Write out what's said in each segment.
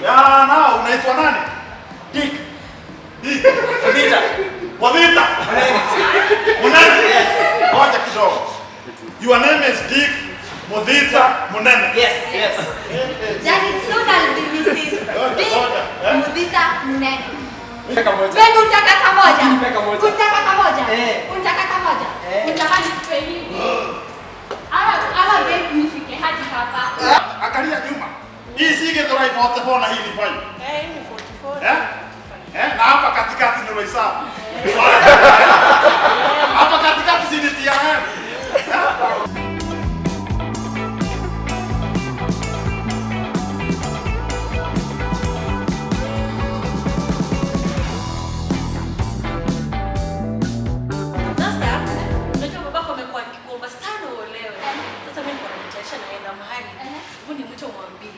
Ya na unaitwa nani? Dick. Dick. Mudhita. Mudhita. Munene. Yes. Ngoja kidogo. Your name is Dick Mudhita Munene. Yes, yes. Daddy, soon I'll be Mrs. Dick Mudhita Munene. Peka moja. Wewe unataka kamoja? Peka moja. Unataka kamoja? Eh. Unataka kamoja? Unataka nikupe hivi? Ama baby nifike hadi hapa. Angalia nyuma. Hii sige drive wote bona hii ni fine. Ni 44. Na hapa katikati ndio hesabu. Hapa katikati si ni TRM.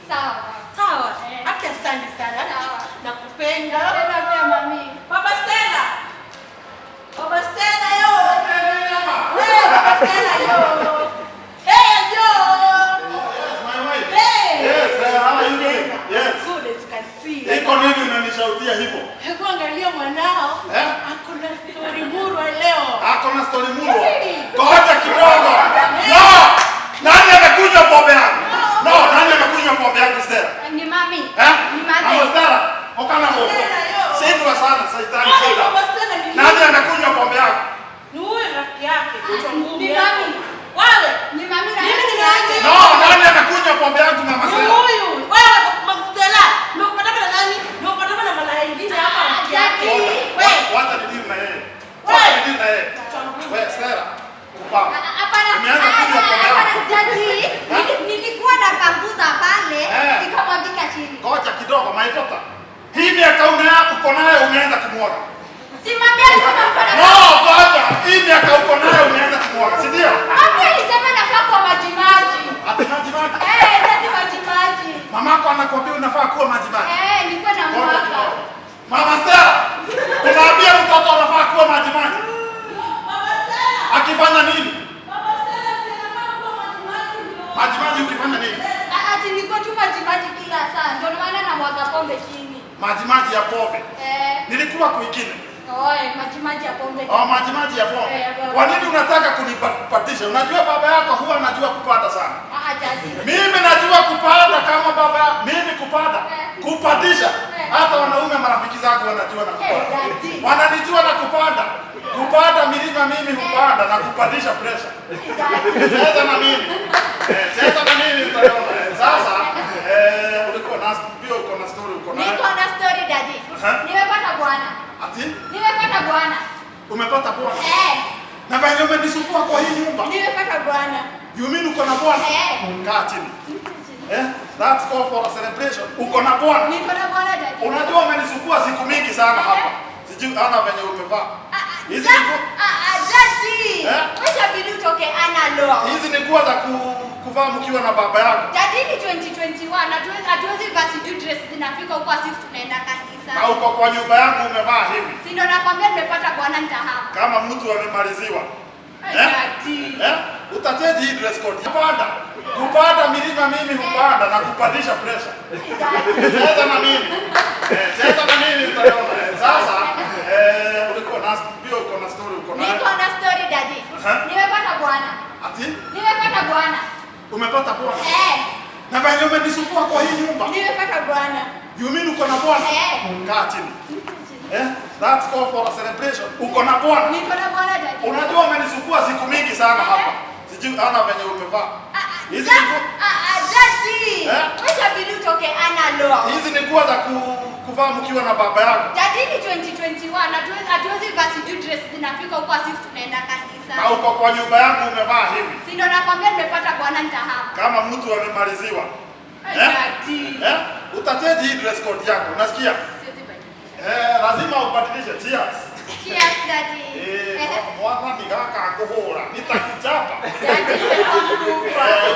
Sawa. Sawa. Hata asante sana. Nakupenda. Tena pia mami. Baba Stella. Baba Stella yo. Wewe Baba Stella yo. Hey yo. Yes, my wife. Hey. Yes, how are you doing? Yes. Good as you can see. Iko nini unanishautia hivyo? Hebu angalia mwanao. Ako na story murwa leo. Ako na story murwa. Ngoja kidogo. No! Nani amekunywa pombe yangu? No, nani amekunywa pombe yangu Stella? Ni mami. Ni mami. Mama Stella, okana moto. Sindwa sana saitani shida. Baba Stella ni Nani anakunywa pombe yangu? Ni huyu rafiki yake. Ni mami. Wewe. Ni mami na Mimi ni nani? No, nani anakunywa pombe yangu Mama Ni Stella? huyu. Wewe Baba Stella. Ndio unapata na nani? Ndio unapata na malaya ingine hapa rafiki yake. Wewe. Wacha nidili na yeye. Wacha nidili na yeye. Wewe Stella, kupaa. Umeanza kunywa pombe yangu. Nilikuwa na panguza pale nikamwandika chini. Ngoja kidogo maitota. Hii miaka uko nayo umeanza kumwaga. Simamia alisema mfano. No, ngoja. Hii miaka uko nayo umeanza kumwaga, si ndio? Mami alisema nafaa kuwa maji maji. Ati maji maji. Ndio maji maji. Mamako anakuambia unafaa kuwa maji maji. Nilikuwa na mwaka. Mama Stella, unaambia mtoto anafaa kuwa maji maji. Baba Stella. Akifanya nini? Baba Stella anafaa kuwa maji ndio. Maji maji ukifanya nini? Ati nilikuwa tu maji maji kila saa. Ndio maana na mwaka pombe chini. Maji maji ya pombe. Nilikuwa kwingine. Maji maji ya pombe. Maji maji ya pombe. Kwa nini unataka kunipatisha? Unajua baba yako huwa anajua kupata sana. Mimi najua kupanda kama baba, mimi kupanda. Kupatisha. Hata wanaume marafiki zangu wanajua na kupanda. Wananijua na kupanda. Kupanda milima mimi hupanda na kupandisha pressure. Cheza na mimi. Cheza na mimi utaona. Sasa ulikuwa na bio uko na story uko na. Niko na story daddy. Nimepata bwana. Ati? Nimepata bwana. Umepata bwana? Na venye umenisumbua kwa hii nyumba. Nimepata bwana. You mean uko na bwana? Kaa chini. That's call for a celebration. Uko na bwana? Niko na bwana daddy. Unajua umenisumbua siku mingi sana hapa. Sijui ana venye umevaa. Hizi ni nguo. Daddy. Wacha bidi utoke analog. Hizi ni nguo za kuvaa mkiwa na baba yako. Daddy ni 2021. Hatuwezi basi do dress zinafika huko sisi tunaenda kanisa. Na uko kwa nyumba yangu umevaa hivi. Si ndo nakwambia nimepata bwana nitahama. Kama mtu amemaliziwa. Daddy. Utacheji hii dress code. Kupanda. Kupanda milima mimi hupanda na kupandisha pressure. Cheza na mimi. Cheza na mimi utaona. Sasa ulikuwa na bio uko na story uko na. Niko na story daddy. Nimepata bwana. Ati? Nimepata bwana. Umepata bwana? Na venye umenisumbua kwa hii nyumba. Nimepata bwana. You mean uko na bwana? Kaa chini. That's call for a celebration. Uko na bwana? Niko na bwana daddy. Unajua umenisumbua siku mingi sana hapa. Sijui ana venye umevaa. Hizi ni nguo. Daddy. Wacha bidi utoke analog. Hizi ni nguo za kuvaa mkiwa na baba yako. Daddy ni 2021. Hatuwezi basi do dress zinafika huko sisi tunaenda kanisa. Na uko kwa nyumba yangu umevaa hivi. Si ndo nakwambia nimepata bwana nitahama. Kama mtu amemaliziwa. Daddy. Utacheji hii dress code yako. Unasikia? Lazima ubadilishe. Cheers. Cheers daddy. Mwana nigaka kuhura. Nitakuchapa. Daddy.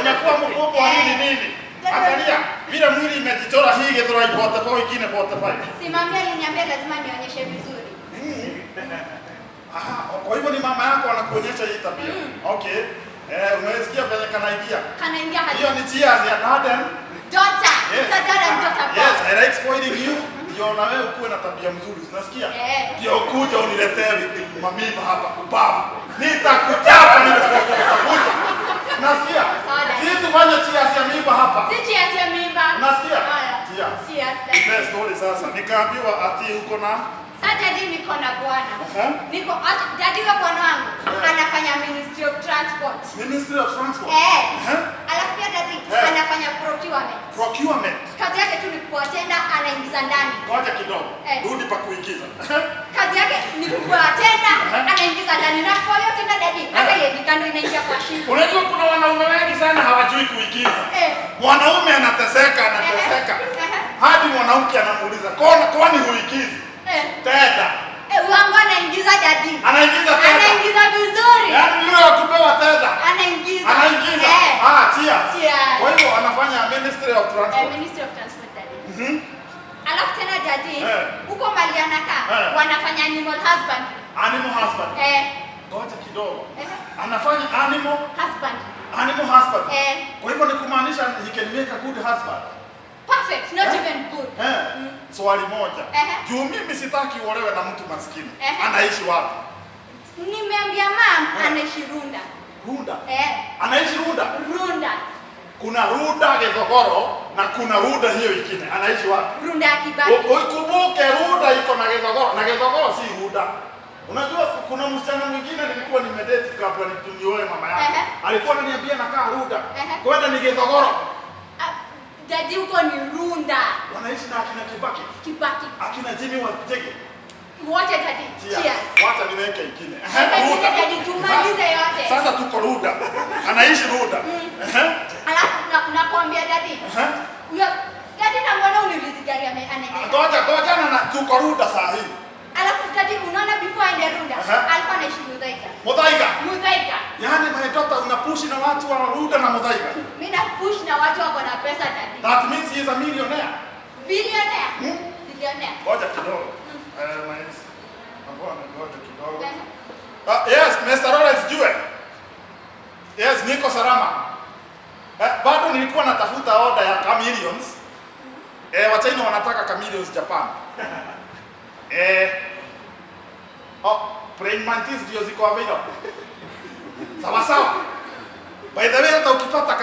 Unakuwa mkubwa hili nini? Angalia vile mwili imejichora hii gethora ipote kwa ingine pote pale. Simamia aliniambia lazima nionyeshe vizuri. Kwa hivyo ni mama yako anakuonyesha hii tabia. Okay. Umesikia vile kanaingia? Kanaingia hadi. Hiyo ni cheers ya dad and daughter. Yes. Sasa dada ndio tabia. Yes, I like spoiling you. Ndio na wewe ukuwe na tabia mzuri. Unasikia? Ndio kuja uniletee mamimba hapa kubavu. Nitakuchapa nitakuja. Unasikia? Sisi tufanye cheers ya mimba hapa. Si cheers ya mimba. Unasikia? Cheers. Cheers. Nipe story sasa. Nikaambiwa ati uko na Sasa jadi niko na bwana. Niko jadi wa bwana wangu anafanya Ministry of Transport. Ministry of Transport. Alafu pia jadi anafanya procurement. Procurement. Kazi yake tu ni kuatenda, anaingiza ndani. Ngoja kidogo. Rudi pa kuingiza. Kazi yake ni kuatenda, anaingiza ndani. Na kwa hiyo tena jadi hata yeye dikando inaingia kwa shimo. Unajua kuna wanaume wengi sana hawajui kuigiza. Mwanaume anateseka. Hadi mwanamke anamuuliza, "Kwani huigizi?" Tenda. Wangu anaingiza jadi. Anaingiza tenda. Anaingiza vizuri. Yaani yule wa kupewa tenda. Anaingiza. Cheers. Kwa hiyo anafanya Ministry of Transport. Ministry of Transport jadi. Alafu tena jadi huko mali anakaa wanafanya animal husband. Animal husband. Ngoja kidogo. Anafanya animal husband. Animal husband. Kwa hivyo ni kumaanisha he can make a good husband. Perfect, not even good. Swali moja. Juu mimi sitaki uolewe na mtu maskini. Anaishi wapi? Nimeambia mama anaishi Runda. Runda? Anaishi Runda? Runda. Kuna Runda Githogoro na kuna Runda hiyo ingine. Anaishi wapi? Runda ya Kibaki. Ukumbuke Runda iko na Githogoro. Na Githogoro si Runda. Unajua kuna msichana mwingine nilikuwa nimedate kabla nioe mama yake. Alikuwa ananiambia nakaa Runda. Kwenda ni Githogoro. Jadi huko ni Runda. Wanaishi na akina Kibaki. Kibaki. Akina Jimmy wa Jege. Wote jadi. Cheers. Wacha niweke ingine. Runda. Jadi tumalize yote. Sasa tuko Runda. Anaishi Runda. Alafu nakwambia jadi. Huyo jadi na mbona uniulizi gari anaendesha? Ngoja na tuko Runda saa hii. Alafu jadi unaona before aende Runda alikuwa anaishi Muthaiga. Muthaiga. Yaani my daughter unapushi na watu wa Runda na Muthaiga. Mimi na push na watu wako na pesa daddy. That means he is a millionaire. Billionaire. Billionaire. Ngoja kidogo. Ngoja kidogo. Yes, Mr. Lawrence Jue. Yes, niko salama. Bado nilikuwa natafuta order ya chameleons. Wachina wanataka chameleons Japan. Praying mantis ndio ziko available. Sawa. By the way, hata ukipata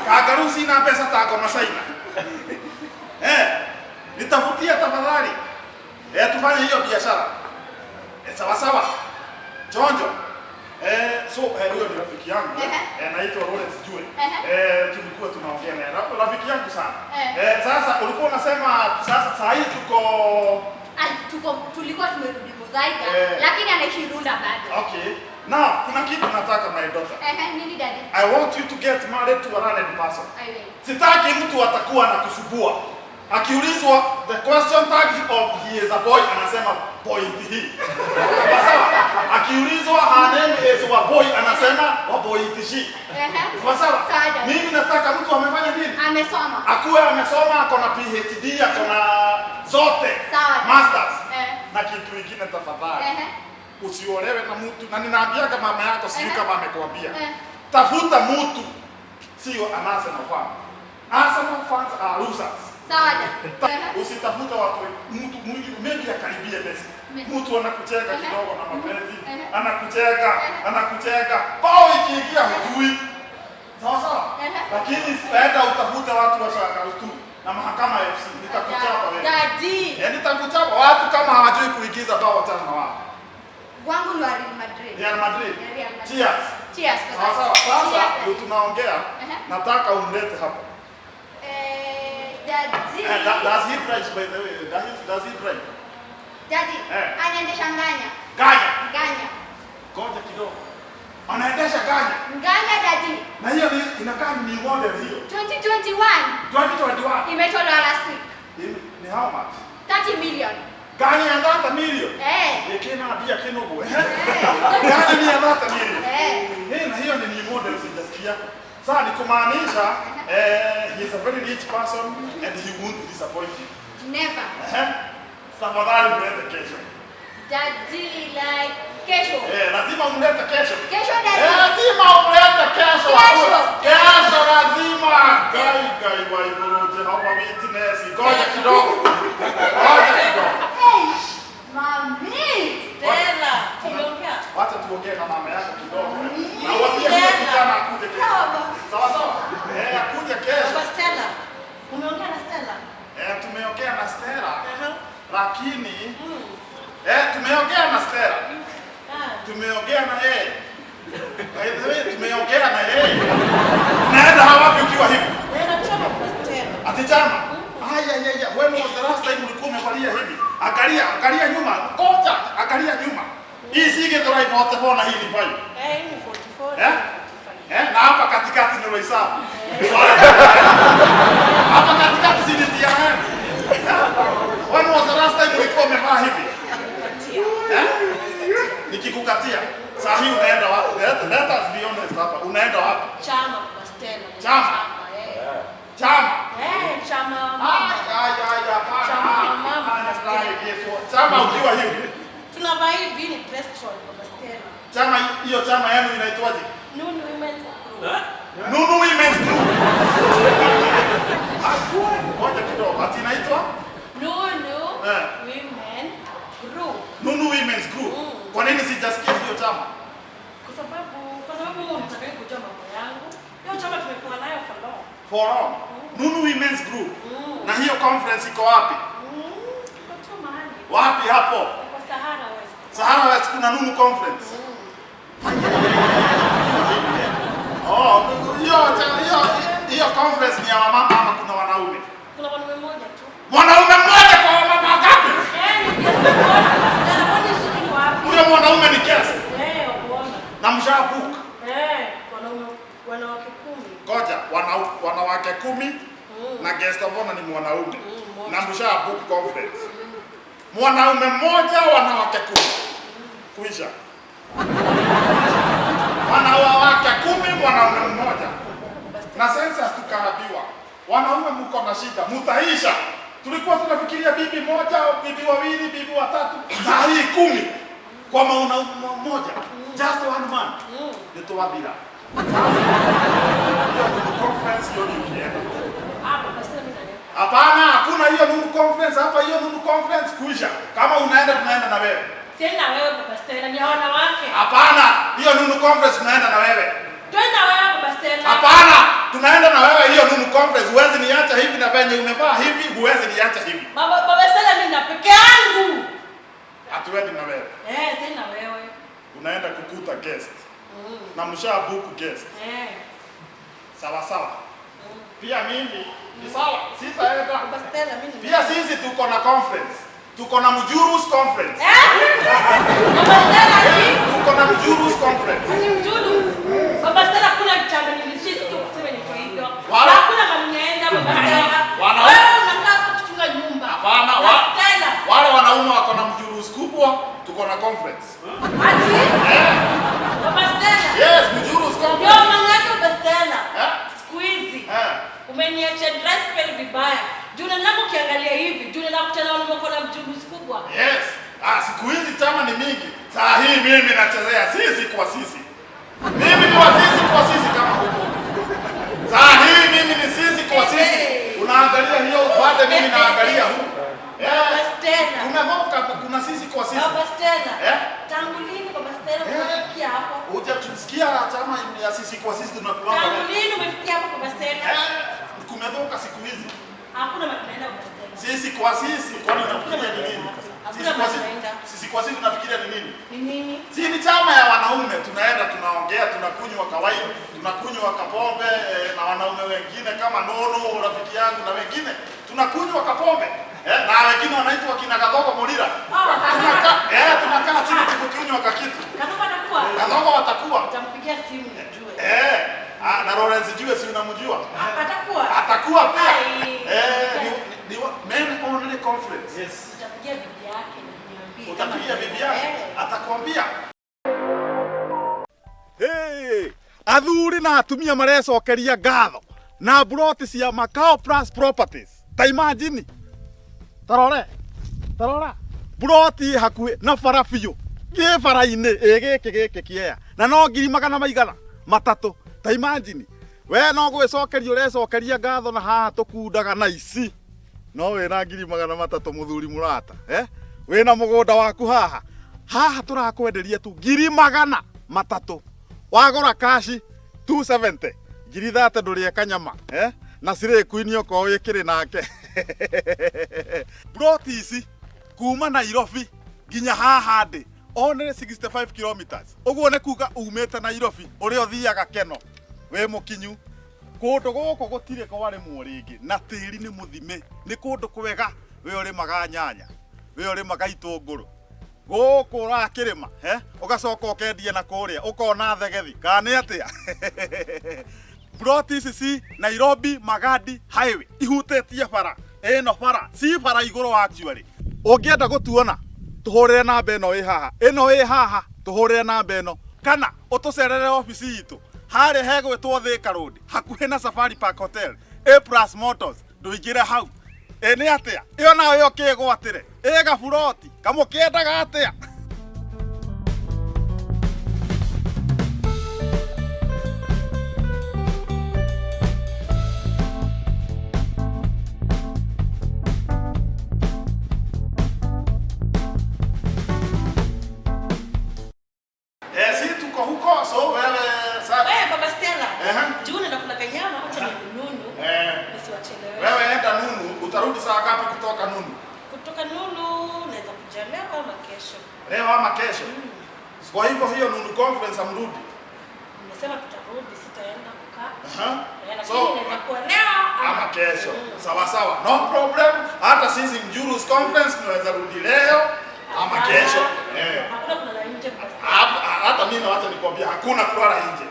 kagaru sina pesa tako na China. Nitafutia tafadhali. Tufanye hiyo biashara. Sawa. Jonjo. Huyo ni rafiki yangu. Anaitwa Lawrence Jue. Tulikuwa tunaongea naye. Rafiki yangu sana. Sasa ulikuwa unasema sasa hii tulikuwa tumerudi Muthaiga lakini anaishi Runda bado. Okay. Now, kuna kitu nataka my daughter. Nini daddy? I want you to get married to a learned person. I will. Sitaki mtu atakuwa na kusubua. Akiulizwa the question tag of he is a boy anasema point he. Sawa? Akiulizwa her name is wa boy anasema wa boy she. Sawa? Mimi nataka mtu amefanya nini? Amesoma. Akuwe amesoma, ako na PhD, ako na zote. Masters. Na kitu kingine tafadhali. Usiolewe na mtu na ninaambiaga mama yako sijui kama amekwambia. Tafuta mtu sio anasa na fan. Arsenal fans are losers. Sawa. Usitafuta mtu mwingine maybe akaribie Messi. Mtu anakucheka kidogo na mapenzi, anakucheka. Bao ikiingia hujui. Sawa. Lakini aenda utafuta watu wa Shakarutu na mahakama ya FC. Nitakuchapa wewe. Daddy. Nitakuchapa watu kama hawajui kuigiza bao watano na wao. Wangu ni wa Real Madrid. Real Madrid. Cheers. Cheers. Sawa. Sasa ndio tunaongea. Nataka umlete hapa. Daddy. Does he drive by the way? Does he drive? Daddy. Anaendesha nganya. Ganya. Ngoja kidogo. Anaendesha ganya. Nganya daddy. Na hiyo inakaa ni model hiyo. 2021. Imetolewa last week. Ni how much? 30 million. Ganya ya 30 million. Yekena bia kenogo. Ganya ni ya 30 million. Na hiyo ni model sijasikia. Sasa ni kumaanisha he is a very rich person and he won't disappoint you. Never. Tafadhali mlete kesho. Daddy like kesho. Lazima umlete kesho. Kesho daddy. Lazima umlete kesho. Kesho lazima gai bona hii ni 5. Ni 44. Na hapa katikati ndio hesabu. Hapa katikati si ndio wewe? When was the last time ulikuwa umevaa hivi? Nikikukatia. Sasa hii unaenda wapi? Let us be honest hapa. Unaenda wapi? Chama kwa Stella. Chama. Chama. Chama. Chama ukiwa hivi. Tunavaa hivi ni dress code kwa Stella. Chama hiyo chama yenu inaitwaje? Nunu Women's Group. Nunu Women's Group. Ngoja kidogo. Ati inaitwa? Nunu Women Group. Nunu Women's Group. Kwa nini sijasikia hiyo chama? Kwa sababu unataka kujua mambo yangu. Hiyo chama tumekuwa nayo for long. Nunu Women's Group. Na hiyo conference iko wapi? Wapi hapo? Kwa Sahara West. Sahara West kuna Nunu conference. Hiyo conference ni ya mama ama kuna wanaume? Kuna wanaume mmoja tu. Mwanaume mmoja kwa mama wangapi? Huyo mwanaume ni guest. Unaona. Na mshabook. Wanawake 10. Ngoja, wanawake 10 na guest of honor ni mwanaume. Na mshabook conference. Mwanaume mmoja, wanawake 10. Kuisha. Wanawake 10, mwanaume mmoja. Na census tukaambiwa, wanaume mko na shida, mtaisha. Tulikuwa tunafikiria bibi moja, bibi wawili, bibi watatu, saa hii 10 kwa mwanaume mmoja. Just one man. Nitowabira. Hiyo conference hiyo ni ukienda. Hapana, hakuna hiyo Nunu conference hapa, hiyo Nunu conference kuisha. Kama unaenda tunaenda na wewe. Tena wewe Baba Stella ni wanawake. Hapana, hiyo Nunu conference tunaenda na wewe. Twenda wewe Baba Stella. Hapana, tunaenda na wewe hiyo Nunu conference. Huwezi niacha hivi na venye umevaa hivi, huwezi niacha hivi. Baba Stella mimi na peke yangu. Hatuendi na wewe. Tena wewe. Unaenda kukuta guest. Na mshabook guest. Sawa sawa. Pia mimi ni sawa, sitaenda. Baba Stella mimi. Pia sisi tuko na conference. Tuko na Mjurus conference. Baba Stella tuko na Mjurus conference. Ni Mjurus. Baba Stella kuna chama nilishisi tu kusema niko hivyo. Hakuna maneno Baba Stella. Wewe unakaa kuchunga nyumba. Hapana, wale wanaume wako na Mjurus kubwa, tuko na conference. Ati? Baba Stella. Yes, Mjurus conference. Yo mangapi Baba Stella? Squeezy. Umeniacha dress pale vibaya. Juna nako kiangalia hivi, juna nako tena wako na Mjurus kubwa. Yes. Siku hizi chama ni mingi. Saa hii mimi nachezea sisi kwa sisi. Mimi ni wa sisi kwa sisi kama huko. Saa hii mimi ni sisi kwa sisi. Unaangalia hiyo baada mimi naangalia huko. Baba Stella. Kuna sisi kwa sisi. Baba Stella. Tangu lini Baba Stella umefikia hapo? Hujatusikia chama ya sisi kwa sisi tunakuwa. Tangu lini umefikia hapo Baba Stella? Kumetoka siku hizi. Hakuna tunaenda Baba Stella. Sisi kwa sisi kwani unafikiria ni nini? Sisi kwa sisi tunafikiria ni nini? Ni nini? Si ni chama ya wanaume, tunaenda tunaongea, tunakunywa kawaida, tunakunywa kapombe na wanaume wengine kama Nono rafiki yangu na wengine tunakunywa kapombe. Na wengine wanaitwa kina Kadogo Mulira. Tunakaa chini tukunywa kakitu. Kadogo watakuwa. Utampigia simu ujue. Na Lawrence Jue si unamjua? Atakuwa pia. Ni men only conference. Yes. Utapigia bibi yake na niambie. Utapigia bibi yake? Atakwambia. Athuri na atumia marecokeria ngatho na broti cia Makao Plus Properties. Ta imagine. Tarora. Broti hakuhe na bara biũ. Gĩ bara-inĩ gĩkĩ kĩea. Na no 200,000 matatũ. Ta imagine. We no gwĩcokeria ũrecokeria ngatho na haha tũkundaga na ici. No wĩna 200,000 mũthuri mũrata. Wĩna mũgũnda waku haha. Haha tũrakwenderia tu 200,000. Wagũra kashi 270. 30 ndũrĩe kanyama. Na cirĩ kuinio ko wĩkĩrĩ nake. Broti ici kuma Nairobi nginya haha ndĩ onere 65 kilometers. Ũguo nĩ kuga umĩte Nairobi ũrĩa ũthiaga Keno we mũkinyu. Kũndũ gũkũ gũtirĩ kwarĩmwo rĩngĩ na tĩri nĩ mũthime. Nĩ kũndũ kwega we ũrĩmaga nyanya, we ũrĩmaga itũngũrũ, gukura kirima ugacoka ukendia na kuria ukona thegethi kana atia plot ici Nairobi Magadi highway ihutetie bara eno bara si bara iguru actually ungienda gutuona tuhurire namba ino ĩ haha tuhurire namba ino kana utucerere office itu hari hegwitwo Thika Road hakuhi na Safari Park Hotel A+ Motors nduingire hau ni atia iyo nayo yo kigwatire ega buroti kamukiendaga atia si tuko huko so wewe sasa Baba Stella June nakula kanyama acha Nunu nisiwachelewe wewe enda Nunu utarudi saa ngapi kutoka Nunu naweza kuja leo ama kesho kesho kwa hivyo hiyo Nunu conference amrudi nimesema tutarudi sitaenda kukaa so naweza kuwa leo ama kesho sawa no problem hata sisi Njurus conference tunaweza rudi leo ama kesho hakuna kulala nje hata mimi wacha nikwambia hakuna kulala nje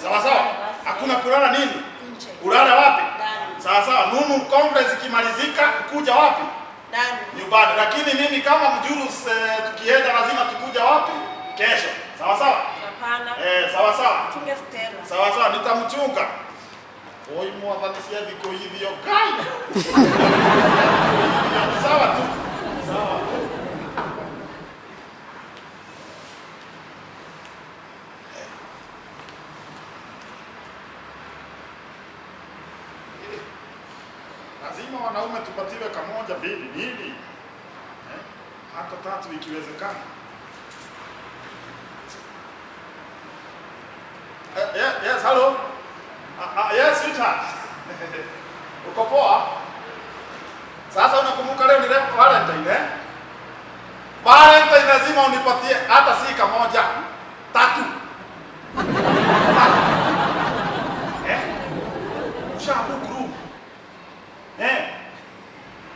sawa hakuna kulala nini nje ulala wapi ndani sawa Nunu conference ikimalizika kuja wapi ndani nyumbani lakini mimi kama Njurus tukienda lazima tukuja wapi kesho sawa hapana sawa chunga Stella sawa nitamchunga oi mwathani cia thiko ithio kai sawa tu lazima wanaume tupatiwe kamoja mbili nini hata tatu ikiwezekana yes hello yes sweetheart uko poa sasa unakumbuka leo ni Valentine Valentine lazima unipatie hata si kamoja tatu ushabu group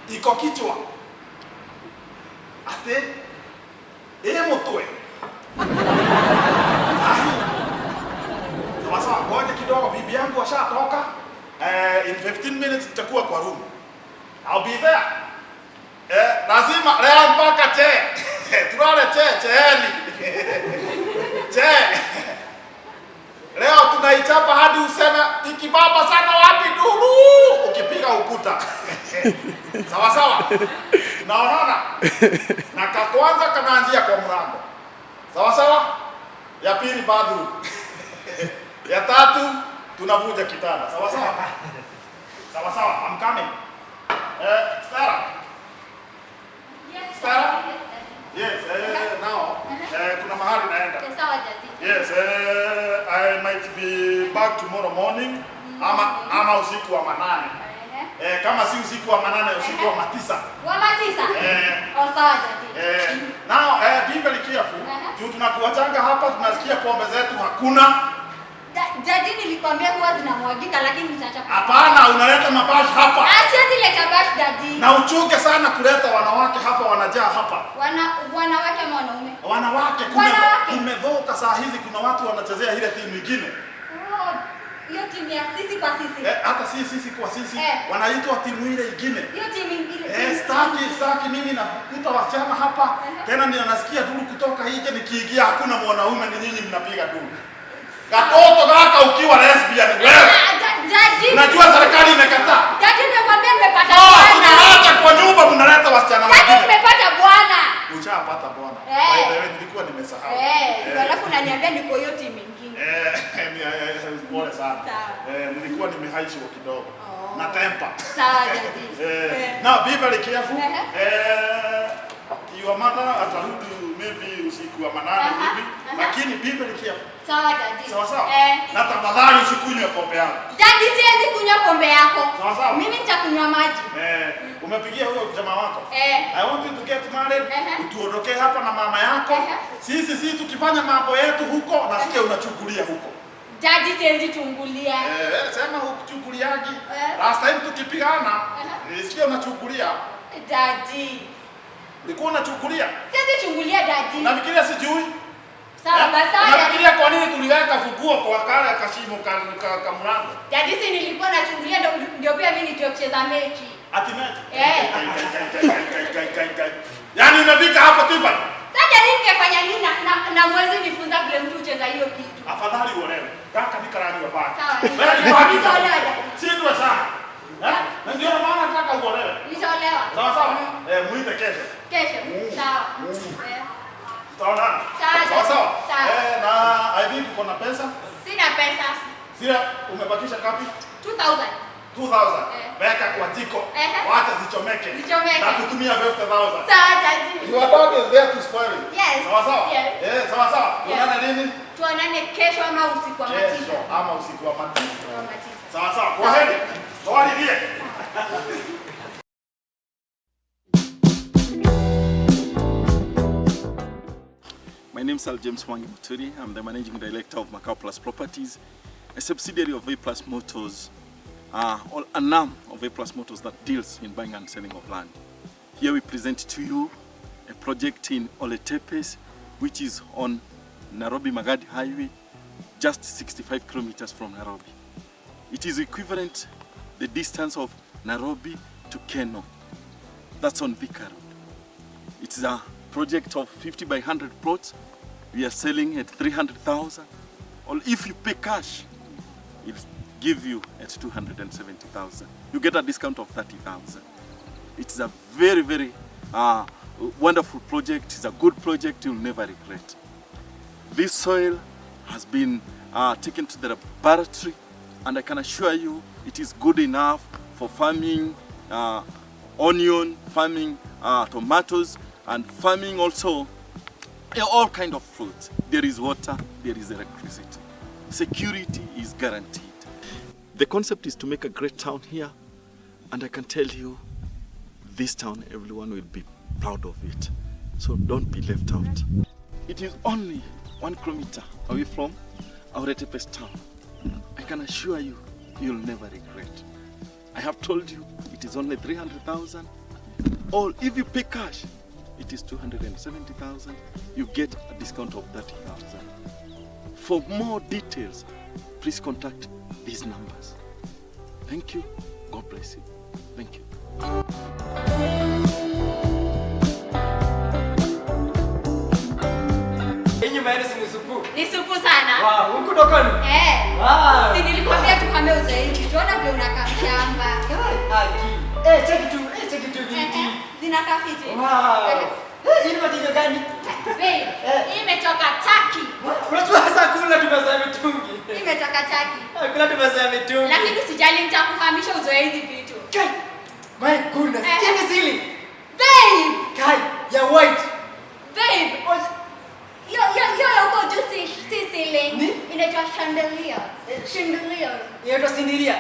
iko kichwa ate mutwe sawa ngoja kidogo bibi yangu ashatoka in 15 minutes tutakuwa kwa room I'll be there lazima leo mpaka tulale cheeni leo tunaichapa hadi useme ikibaba sana wapi duru ukipiga ukuta sawa tunaonana na kwanza kanaanzia kwa mlango sawa ya pili bathroom ya tatu tunavuja kitanda sawa I'm coming Stara yes now kuna mahali naenda sawa jadi yes I might be back tomorrow morning ama usiku wa manane kama si usiku wa manane usiku wa matisa sawa jadi now be very careful juu tunakuachanga hapa tunasikia pombe zetu hakuna jadi nilikwambia huwa zinamwagika lakini mtacha hapana unaleta mabash hapa asiazi leta bash jadi na uchunge sana kuleta wanawake hapa wanajaa hapa wanawake ama wanaume wanawake kumedhoka saa hizi kuna watu wanachezea ile timu nyingine hiyo timu ya sisi kwa sisi hata sisi kwa sisi wanaitwa timu ile nyingine hiyo timu nyingine staki mimi nakuta wasichana hapa tena ninasikia duru kutoka nje nikiingia hakuna mwanaume ni nyinyi mnapiga duru katoto gaka ukiwa lesbian wewe unajua serikali imekataa jadi nimekwambia nimepata bwana tunaacha kwa nyumba mnaleta wasichana wengine jadi nimepata bwana ushapata bwana wewe nilikuwa nimesahau alafu unaniambia niko hiyo timu nyingine pole sana nilikuwa nimehaishwa kidogo na temper sawa jadi now be very careful your mother atarudi maybe usiku wa manane hivi lakini be very careful sawa jadi sawa na tafadhali usikunywe pombe yako jadi siwezi kunywa pombe yako sawa mimi nitakunywa maji umepigia huyo jamaa wako I want you to get married utuondokee hapa na mama yako sisi tukifanya mambo yetu huko nasikia unachukulia huko jadi siwezi chungulia sema hukuchukuliaji last time tukipigana nilisikia unachukulia jadi Nilikuwa nachukulia. Siwezi chungulia daddy. Nafikiria sijui. Sawa basi. Nafikiria kwa nini tuliweka funguo kwa kale kashimo ka mlango. Daddy, si nilikuwa nachungulia ndio pia mimi nijue kucheza mechi. Ati mechi? Yaani unafika hapo Tiffany. Sasa ningefanya nini na mwezi nifunza vile mtu ucheza hiyo kitu. Afadhali uolewe. Kaka nikarani wa baki. Sawa. Wewe si ndio sana. Na ndio maana nataka uolewe. Nitaolewa. Sawa sawa. Muite kesho. Kesho. Sawa. Tutaonana. Sawa sawa. Na ID uko na pesa? Sina pesa. Sina, umebakisha ngapi? 2000. 2000. Weka kwa jiko. Wacha zichomeke. Na kutumia 50000. Sawa daddy. Your dad is there to spoil it. Yes. Sawa sawa. Yes. Sawa sawa. Tuonane lini? Tuonane kesho ama usiku wa matisa. Kesho ama usiku wa matisa. Sawa sawa. Kwa heri. Swali die. My name is Al James Mwangi Muturi. I'm the Managing Director of Macau Plus Properties, a subsidiary of A Plus Motors, or an arm of A Plus Motors that deals in buying and selling of land. Here we present to you a project in Ole Tepes, which is on Nairobi Magadi Highway, just 65 kilometers from Nairobi. It is equivalent the distance of Nairobi to Keno. That's on Thika Road. It's a project of 50 by 100 plots. We are selling at 300,000. Or if you pay cash, it'll give you at 270,000. You get a discount of 30,000. It's a very, very wonderful project. It's a good project you'll never regret. This soil has been taken to the laboratory, and I can assure you it is good enough for farming onion, farming tomatoes, and farming also all kind of fruits. There is water, there is electricity. Security is guaranteed. The concept is to make a great town here, and I can tell you this town, everyone will be proud of it. So don't be left out. It is only 1 kilometer away from Ole Tepes town. I can assure you, you'll never regret. I have told you it is only 300,000, or if you pay cash, it is 270,000. You get a discount of 30,000. For more details, please contact these numbers. Thank you. God bless you. Thank you. Ni supu sana. Wow, huko dokoni? Wow. Si nilikwambia tukame uzaidi. Tuona vile unakaa shamba. Cheki tu viti. Zinakaa fiti. Wow. Hii ni matendo gani? Babe, hii imetoka Turkey. Unajua sasa kula tumeza mitungi. Hii imetoka Turkey. Kula tumeza mitungi. Lakini usijali, nitakufahamisha uzoe hizi vitu. Kai. My goodness. Hii ni sili. Babe, Kai, ya white. babe. Yo uko juu si ceiling. Inaitwa chandelier. Chandelier. Inaitwa sindiria.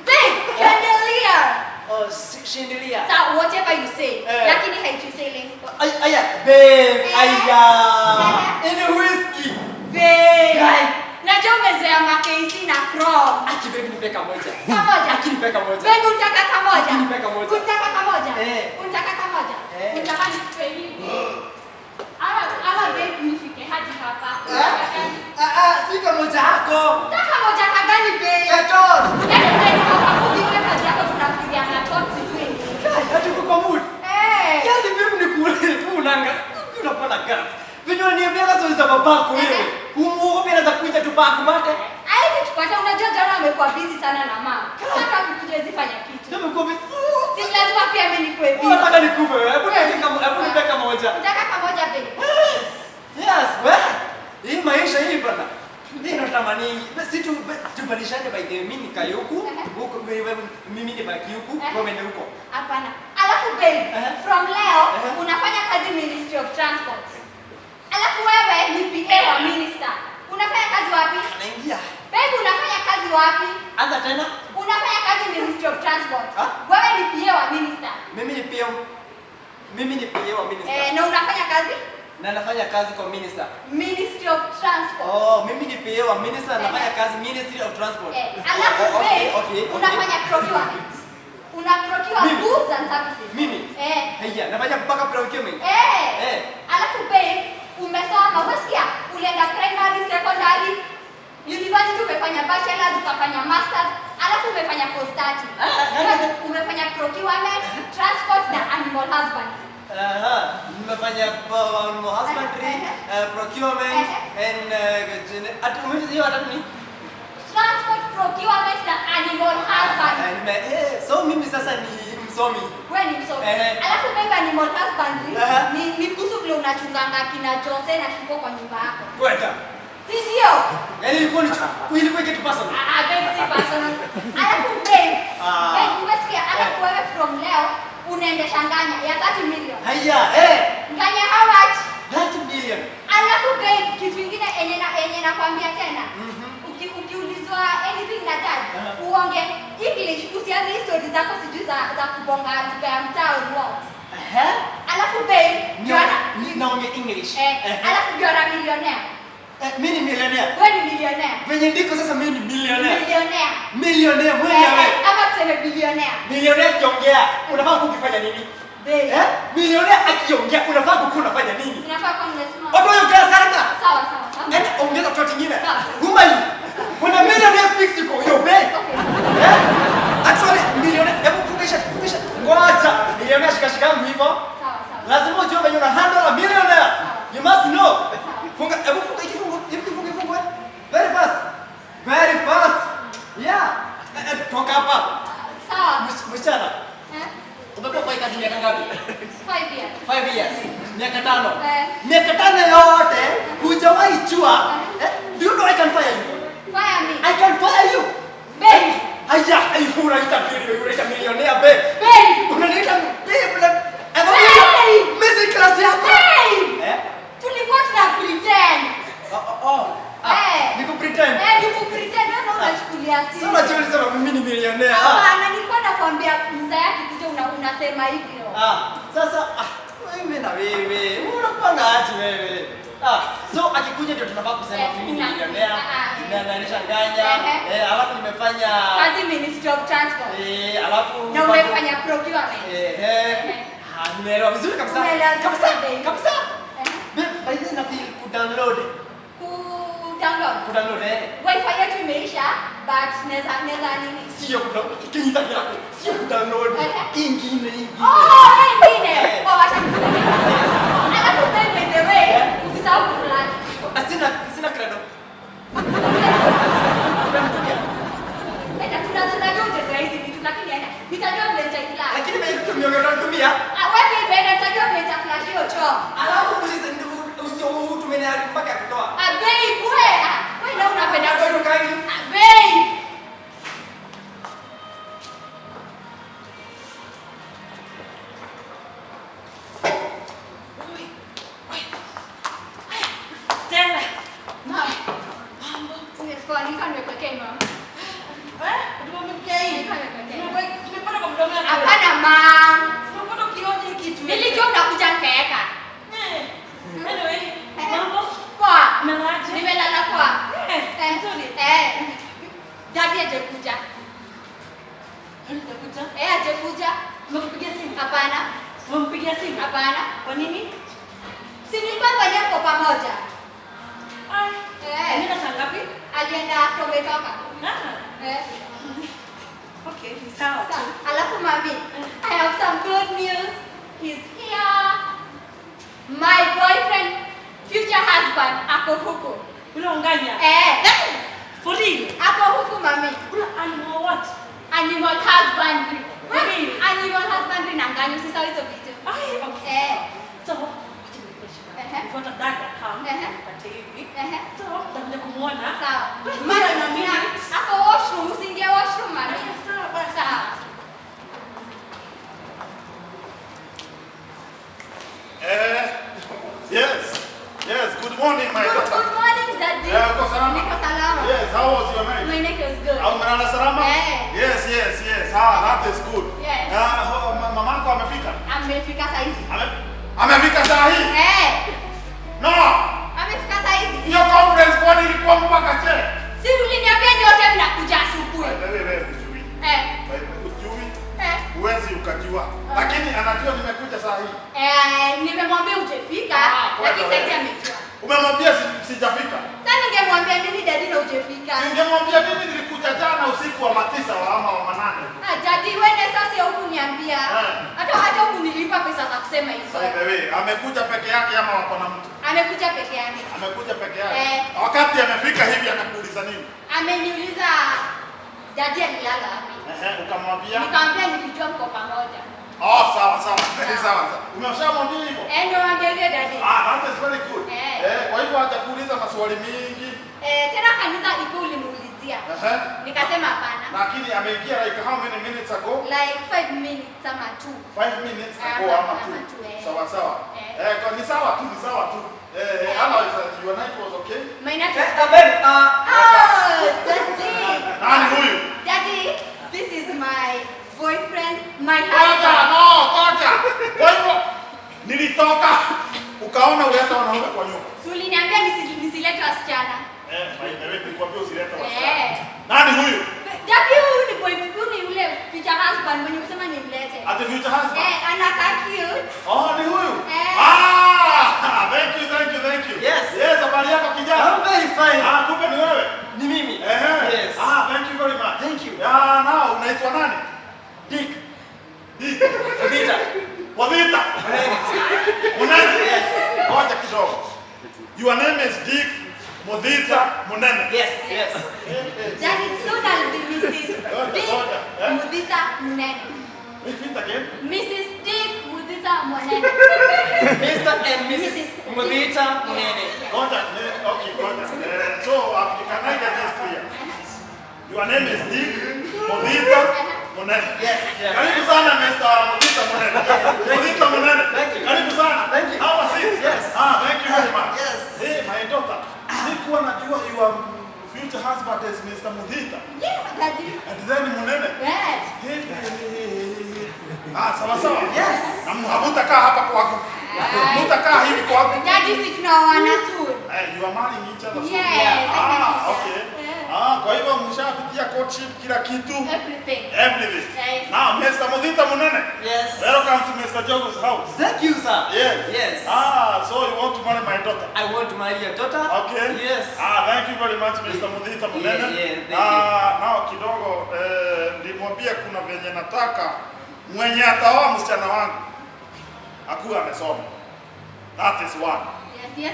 Babe, chandelier. Oh, chandelier. So whatever you say, lakini haitwi ceiling. Aya, babe, aya. Ini whiskey. Babe. Kai. Najua umezoea makesi na chrome. Aki baby nipe kamoja. Kamoja. Aki nipe kamoja. Babe, unataka kamoja? Aki nipe kamoja. Unataka kamoja? Eh. Unataka kamoja? Eh. Unataka nikupe hivi? Ama babe nifike hadi hapa. Si kamoja hako. Unataka kamoja kagani babe? Katon. Yaani babe, kama ukiwe kazi yako tunafikiria na toxic kweli. Hadi kwa mood. Eh. Yaani baby nikule tu unanga. Unapata gas. Vinyo niambia kazo za babako wewe. Umuogo pia anaweza kuita tu baku mate. Haizi tupata, unajua jana amekuwa busy sana na mama. Sasa akikuja zifanya kitu. Nimekuwa busy. Si lazima pia mimi nikuwe busy. Unataka nikufe wewe. Hebu nipe kamoja. Unataka kamoja babe? Yes, wewe. Hii maisha hii bwana. Mimi natamani basi tubadilishane by the way, mimi nikae huku, huko wewe mimi nibaki huku, wewe ndio huko. Hapana. Alafu babe, from leo unafanya kazi Ministry of Transport. Alafu wewe ni PA wa minister. Unafanya kazi wapi? Naingia. Babe, unafanya kazi wapi? Anza tena. Unafanya kazi Ministry of Transport. Wewe ni PA wa minister. Mimi ni PA wa minister. Na unafanya kazi? Na nafanya kazi kwa minister. Ministry of Transport. Oh, mimi ni PA wa minister, nafanya kazi Ministry of Transport. Alafu babe, unafanya procurement. Una procure Mimi? goods and services. Mimi? Haya, nafanya mpaka procurement. Alafu babe, umesoma, umesikia? Ulienda primary, secondary, university umefanya bachelor's, ukafanya masters, alafu umefanya post-study. Umefanya procurement, transport na animal husbandry. Nimefanya animal husbandry, procurement and Transport, procurement na animal husbandry. so mimi sasa ni msomi. Wewe ni msomi. Alafu babe, animal husbandry ni kuhusu vile unachunganga kina Jose na Shiko kwa nyumba yako. Kwenda. Sio? Yaani ilikuwa kitu personal. Babe, si personal. Alafu babe, umesikia? Alafu wewe from leo unaendesha nganya ya 30 million. Haya, Nganya how much? 30 million. Alafu babe, kitu kingine enye nakwambia tena. Ukiulizwa anything na dad, uonge English, usianze history zako sijui za kubonga lugha ya mtaa what. Alafu babe, naongea English. Alafu you are a millionaire. Mimi ni millionaire. Wewe ni millionaire. Venye ndiko sasa mimi ni millionaire. Millionaire. Millionaire mwenyewe. Ama tuseme billionaire. Millionaire akiongea unafaa kukifanya nini? Babe. Millionaire akiongea unafaa unafanya nini? Unafaa kwa mnasema. Watu wanaongea sana. Sawa. Ongeza kitu kingine. Sawa. Who are you? When a millionaire speaks you go, you obey. Actually, millionaire, hebu fundisha. Ngoja. Millionaire shika yangu hivyo. Sawa. Lazima ujue venye una handle a millionaire. You must know. Funga ikifungu. Very fast. Yeah. Toka hapa. Sawa. Msichana. Umekuwa kwa kazi miaka ngapi? 5 years. 5 years. Miaka 5. Eh. Miaka 5 yote hujawahi jua. Do you know I can fire you? Fire me. I can fire you. Babe. Haya, unaita millionaire babe. Babe. Unaita babe. Babe. Missing class yako. Babe. Tulikuwa tuna pretend. Niku pretend. Niku pretend na unachukulia sisi. Sasa chuli sema mimi ni millionaire. Hapana, nilikuwa nakwambia mzee yake kuja unasema hivyo. Sasa wewe na wewe. Unapanga aje wewe? So akikuja ndio tunafaa kusema mimi ni millionaire. Na naendesha nganya. Alafu nimefanya kazi Ministry of Transport. Alafu na umefanya procurement. Nimeelewa vizuri kabisa. Kabisa. By the way na feel kudownload. Kudownload Wi-Fi yetu imeisha but neza nini? Sio kudownload. Kinyita yako. Sio kudownload. Ingine. Ingine. Wacha kudownload. Alafu by the way, usisahau kuflash. Sina credo. Tunajua utazaidi vitu lakini nitajua vile nitaiflash. Lakini mimi tumeongea. Wewe imeenda nitajua vile nitaflash hiyo choo. Alafu usitumene mpaka ya kutoa. Babe, wewe na unapenda Ndio kangi. babe. Stella. Mambo. Kwa nini kama nimekuwekea mama? Tumepata kwa mdomo wako. Hapana mama. Tumepata ukionje kitu. Nilijua unakuja nikaeka. Anyway, mambo. Kwa. Umelaje? Nimelala kwa. Nzuri. Daddy hajakuja. Hajakuja? Hajakuja. Umekupigia simu? Hapana. Umempigia simu? Hapana. Kwa nini? Si nilipanga nyako pamoja. Nina saa ngapi? Alienda after umetoka. Okay, ni sawa tu. Alafu mami, I have some good news. He's here. My boyfriend, future husband, ako huku. Unaonganya? For real? Ako huku mami. Animal what? Animal husbandry. For real? Animal husbandry na ngani, usisahau hizo vitu. Okay. So, fuata dada kama kati hivi. So, nitakuja kumuona. Sawa. Mara na mimi. Ako washroom, usiingie washroom mami. Sawa basi. Sawa. Yes. Good morning, my daughter. Good morning, Daddy. Uko salama? Niko salama. Yes. How was your night? My neck is good. Umelala salama? Yes. That is good. Yes. Mamako amefika? Amefika saa hizi. Amefika saa hii? No. Amefika saa hizi. Hiyo conference kwani ilikuwa mpaka che? Si uliniambia ndio unamwambia sijafika. Sasa ningemwambia nini daddy na hujafika? Ningemwambia mimi nilikuja jana usiku wa 9 ama wa 8. Daddy wewe sasa huku niambia. Hata huku nilipa pesa za kusema hizo. By the way, amekuja peke yake ama wako na mtu? Amekuja peke yake. Amekuja peke yake. Wakati amefika hivi anakuuliza nini? Ameniuliza daddy alilala wapi? Ukamwambia? Nikamwambia nilijua mko pamoja. Sawa. Sawa. Umeshamwambia hivyo? Ndio mwambie daddy. That is very good. Kwa hivyo hajakuuliza maswali mingi. Tena kanisa iko ulimuulizia. Nikasema hapana. Lakini ameingia like how many minutes ago? Like 5 minutes ama 2. 5 minutes ago ama 2. Sawa. Ni sawa tu. Your night was okay? My night was okay. Daddy. Nani huyu? Daddy, this is my boyfriend, my Koja. husband. Kwa hivyo nilitoka ukaona uleta wanaume kwa nyumba. Uliniambia nisilete wasichana. By the way, nilikwambia usilete wasichana. Nani huyu? Daddy, huyu ni boyfriend, ni yule future husband mwenye kusema nimlete. Ati future husband? Anakaa cute. Ni huyu? Thank you. Yes, habari yako kijana? I'm very fine. Kumbe ni wewe? Ni mimi. Yes. Thank you very much. Thank you. Now, unaitwa nani? Dick. Wadita. Munene? Yes. Ngoja kidogo. Your name is Dick Mudhita Munene. Yes. Daddy, soon I'll be Mrs. Dick Mudhita Munene. Repeat again. Mrs. Dick Mudhita Munene. Mr. and Mrs. Mudhita Munene. Okay. So, can I get this clear? Your name is Dick Mudhita Munene. Yes. Karibu sana Mr. Mudhita Munene. Mudhita Munene. Thank you. Karibu sana. Thank you. How was it? Yes. Thank you very much. Yes. Hey, my daughter. Sikuwa najua your future husband is Mr. Mudhita. Yes, Daddy. And then Munene. Yes. Sawa. Yes. Na hamutakaa hapa kwangu. Mutakaa hivi kwangu. Daddy, si tunaoana soon. You are marrying each other soon. Yes. Okay. Kwa hivyo mshapitia courtship kila kitu. Everything. Yes. Now, Mr. Mudhita Munene. Yes. Welcome to Mr. Jogo's house. Thank you, sir. Yes. So you want to marry my daughter? I want to marry your daughter. Okay. Yes. Thank you very much, Mr. Mudhita Munene. Thank you. Now kidogo nilimwambia kuna venye nataka mwenye ataoa msichana wangu akuwe amesoma. That is one. Yes.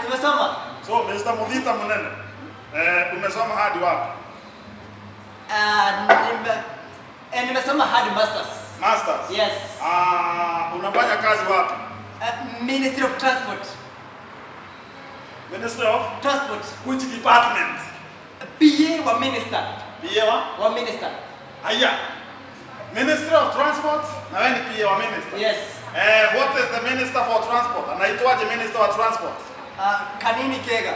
Umesoma? So Mr. Mudhita Munene, umesoma hadi wapi? Nimesoma hadi masters. Masters? Yes. Unafanya kazi wapi? Ministry of Transport. Ministry of Transport. Which department? PA wa minister. PA wa minister. Aya. Ministry of Transport na wewe ni PA wa minister? Yes. What is the Minister for Transport? Anaitwaje Minister wa Transport? Kanini Kega.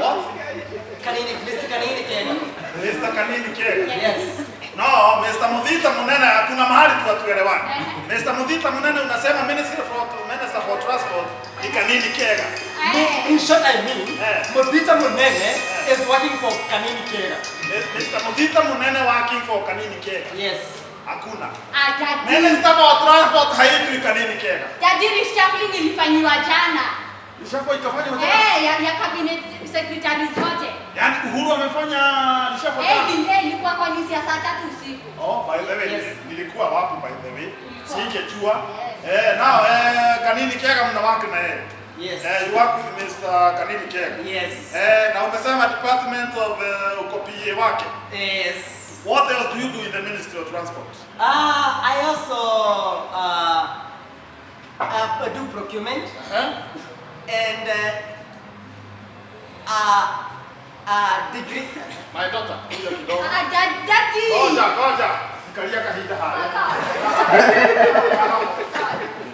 What? Mr. Kanini Kega. Mr. Kanini Kega. Yes. No, Mr. Mudhita Munene hakuna mahali tuelewane. Mr. Mudhita Munene unasema Minister for Transport ni Kanini Kega. In short, I mean, Mudhita Munene is working for Kanini Kega. Mr. Mudhita Munene working for Kanini Kega. Yes. Hakuna. Daddy. Minister for Transport haitwi Kanini Kega. Daddy, reshuffling ilifanywa jana. Reshuffle ikafanywa jana? Ya cabinet secretaries wote. Yaani Uhuru amefanya reshuffle jana? Ilikuwa kwa news ya saa 3 usiku. By the way, nilikuwa wapi by the way? Singejua. Yes. Now Kanini Kega mnawake na yeye. Yes. You work with Mr. Kanini Kega. Yes. Na umesema department of ukopie wake. Yes. What else do you do in the Ministry of Transport? I also do procurement and degree. My daughter, kuja kidogo. Daddy. Ngoja. Nikalia kahida haya.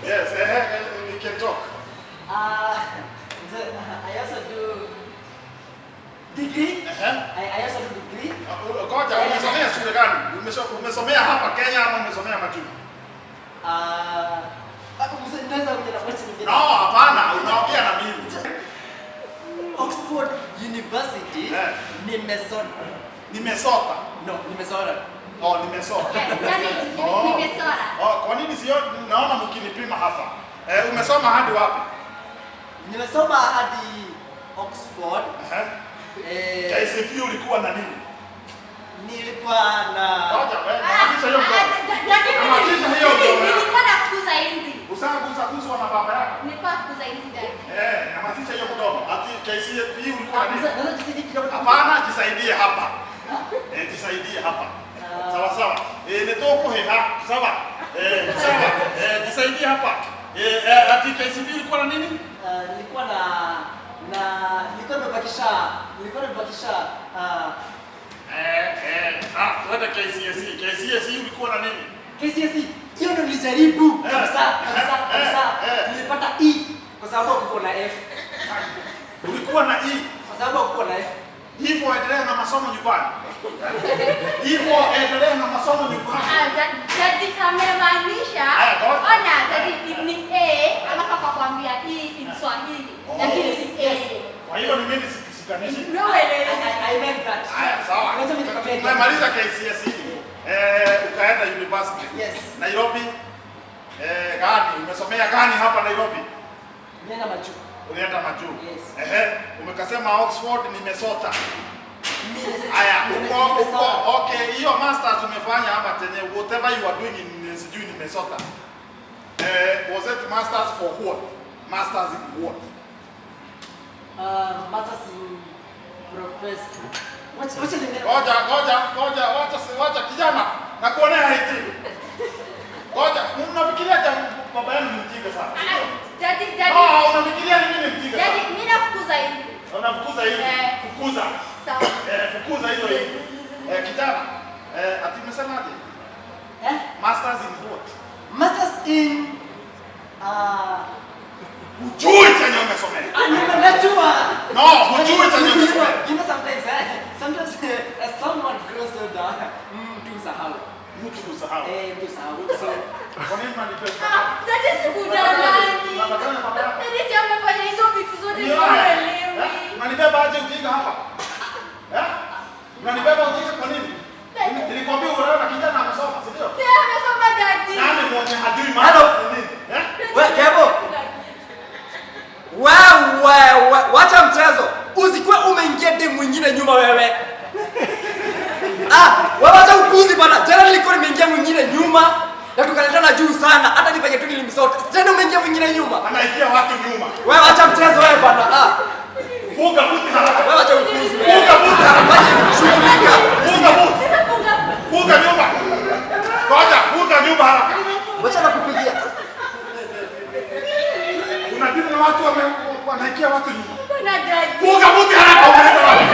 Yes, we can talk. I also do degree. I also do degree. Ngoja, umesomea shule gani? Umesomea hapa Kenya ama umesomea majuu? Naweza kuja na question nyingine. No, hapana, unaongea na mimi. Oxford University. Nimesota. Nimesota. No, nimesota. Nimesota. Nimesota. Kwa nini sio naona mkinipima hapa? Umesoma hadi wapi? Nimesoma hadi Oxford. KCPE ulikuwa na nini? Nilikuwa na Ngoja wewe, maanisha hiyo ndio. Nilikuwa nafukuza hizi. Usakuzwa na baba yako. Nilikuwa nafukuza hizi dad. Namaanisha hiyo mdomo. Ati KCPE ulikuwa na nini? Naweza kusaidia kidogo. Hapana, jisaidie hapa. Jisaidie hapa. Sawa sawa. Nitoko heha. Sawa. Sawa. Jisaidie hapa. Ati KCPE ulikuwa na nini? Nilikuwa nimebakisha Tuende KCSE. KCSE ulikuwa na nini? KCSE. Hiyo ndo nilijaribu kabisa. Nilipata E kwa sababu kuko na F. Ulikuwa na E Kwa sababu kuko na F. hivyo endelea na masomo nyumbani. Hivyo endelea na masomo nyumbani. Jadi amemaanisha ona jadi ni A alafu akakwambia E in Swahili lakini si A. Kwa hiyo ni mimi sikanishi. No way. I meant that. Sawa. Wacha nikwambie. Umemaliza KCSE. Ukaenda university. Yes. Nairobi. Gani? Umesomea gani hapa Nairobi? Nenda machu. Ulienda majuu. Yes. Umekasema Oxford ni Minnesota. Aya, uko okay, hiyo masters umefanya hapa tena whatever you are doing in sijui ni Minnesota. Was it masters for what? Masters in what? Masters in professor. Wacha kijana na kuonea haiti. Ngoja, unafikiria baba yangu ni mjinga sana. Jadi unafikiria ni mimi mjinga sana. jadi mimi nafukuza hivi. Unafukuza hivi. Fukuza. Sawa. Fukuza hizo hivi. Kijana, ati umesemaje? Masters in what? Masters in Hujui chenye umesomea. Najua. No, hujui chenye umesomea. You know sometimes someone grows older. Mtu usahau. Mtu usahau. So Kwa nini unanipesa? Jadi sikudangani. Jadi dia amefanya hizo vitu zote nielewi. Unanibeba aje ujinga hapa? Unanibeba ujinga kwa nini? Nilikwambia unaona na kijana amesoma, si ndio? Sasa amesoma jadi. Nani mwenye hajui maana nini? wewe Kevo. Wewe wacha mchezo. Usikuwe umeingia demu mwingine nyuma wewe. Wewe wacha upuzi bana. Jana nilikuwa nimeingia mwingine nyuma na tukaletana juu sana. Hata nifanye tu nilimsota. Tena umeingia mwingine nyuma. Anaikia watu nyuma. Wewe wacha mchezo wewe bana. Funga buti haraka. Wewe wacha upuzi. Funga buti haraka. Shughulika. Funga buti. Funga nyumba. Ngoja, funga nyumba haraka. Wacha nakupigia. Unadili na watu wanaikia watu nyuma. Bwana jadi. Funga buti haraka unaenda wapi?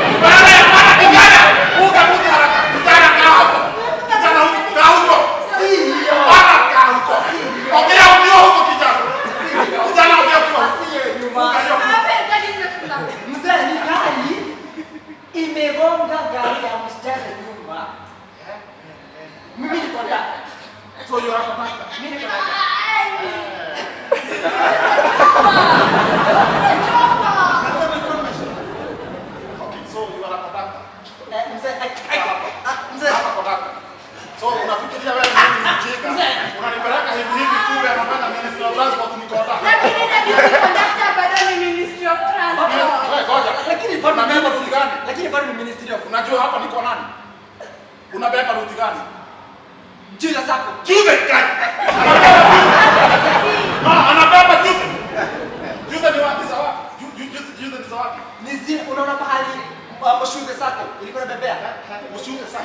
Bana kijana. Funga buti haraka. Kijana kaa hapo. Kijana kaa huko. Bana kaa huko. Ongea ukiwa huko kijana. Kijana ongea ukiwa huko. Funga hiyo. Mzee ni gari imegonga gari ya msichana nyuma. Mimi niko ndani. So you are conductor. Mimi niko ndani. Okay, so you are a conductor. Mzee. Hapa conductor. So unafikiria wewe ni mjinga. Unanipeleka hivi hivi kumbe anafanya ministry of transport ni conductor. Lakini ndio conductor bado ni Ministry of Transport. Wewe ngoja. Lakini bado unabeba ruti gani? Lakini bado ni Ministry of. Unajua hapa niko nani? Unabeba ruti gani? Jula zako. Jude gani? Anabeba jude. Jude ni wapi za wapi? Jude ni za wapi? Ni zile unaona pahali mshude zako ilikuwa inabebea. Mshude sasa.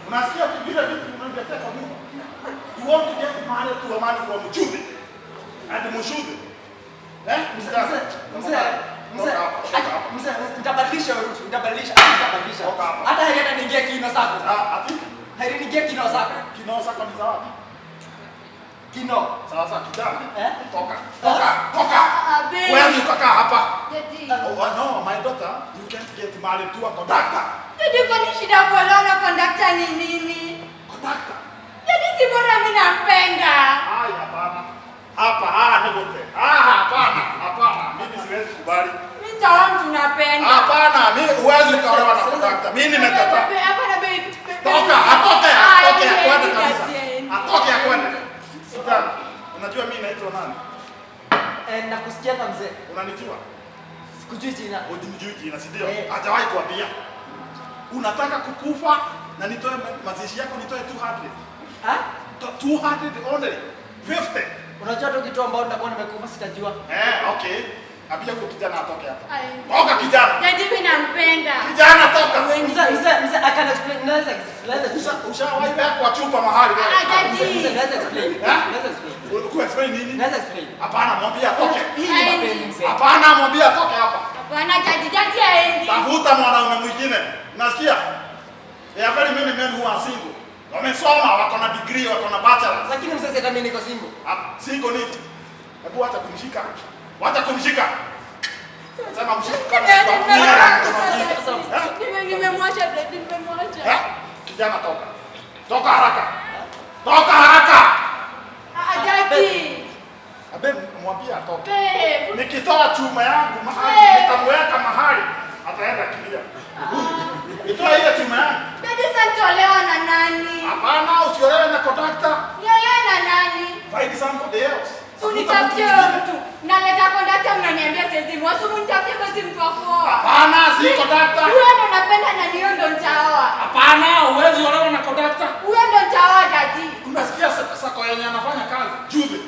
Unasikia vile vitu unaniletea kwa nyumba. You want to get money to a man from Jude. And Mshude. Mzee, Nitabadilisha route, nitabadilisha. Hata haina niingie kino zako. Ati Haina niingie kino zako. kinao zako ni za wapi? Kino. Sasa kijana. Toka. Abe. Wewe ukakaa hapa. Jadi. Oh no, my daughter, you can't get married to a conductor. Jadi kwa ni shida kuona conductor ni nini? Conductor. Jadi si bora mimi nampenda. Haya bana. Hapa nikote. Hapana. Mimi siwezi kubali. Mimi tawa tunapenda. Hapana, mimi huwezi ukaolewa na conductor. Mimi nimekataa. Hapana baby. Atoke akwende kabisa. Atoke akwende. Sasa, unajua mimi naitwa nani? Nakusikia na mzee. Unanijua? Sikujui jina. Unijui jina, si ndio? Eh. Hajawahi kuambia. Unataka kukufa na nitoe mazishi yako nitoe 200. Ah? 200 only. 50. Unajua tu kitu ambao nitakuwa nimekufa sitajua. Okay. Abia huyo kijana atoke hapa. Ai. Toka kijana. Daddy mimi nampenda. Kijana toka. Mzee, I can explain. Naweza Ushawahi kwa chupa mahali wewe. Mzee, naweza explain. Naweza explain. Ulikuwa explain nini? Naweza explain. Hapana, mwambie atoke. Hii ni mapenzi mzee. Hapana, mwambie atoke hapa. Hapana, daddy aendi. Tafuta mwanaume mwingine. Unasikia? There are very many men who are single. Wamesoma, wako na degree, wako na bachelor. Lakini mzee sasa mimi niko single. Single ni. Hebu acha kumshika. Wacha kumshika. Sema mshika. Nimemwacha daddy, nimemwacha. Kijana toka. Toka haraka. Toka haraka. Daddy. Abe mwambie atoke. Babe. Nikitoa chuma yangu mahali, nitamweka mahali, ataenda kilia. Nitoa ile chuma yangu. Daddy sasa tolewa na nani? Hapana, usiolewe na conductor. Nielewe na nani? Find somebody else. Unitafutie mtu. Naleta conductor mnaniambia siwezi mwasu unitafutie basi mtu wa kuoa. Hapana, si conductor. Wewe ndo napenda na niyo ndo nitaoa. Hapana, huwezi olewa na conductor. Wewe ndo nitaoa daddy. Unasikia sako yenye anafanya kazi? Jude.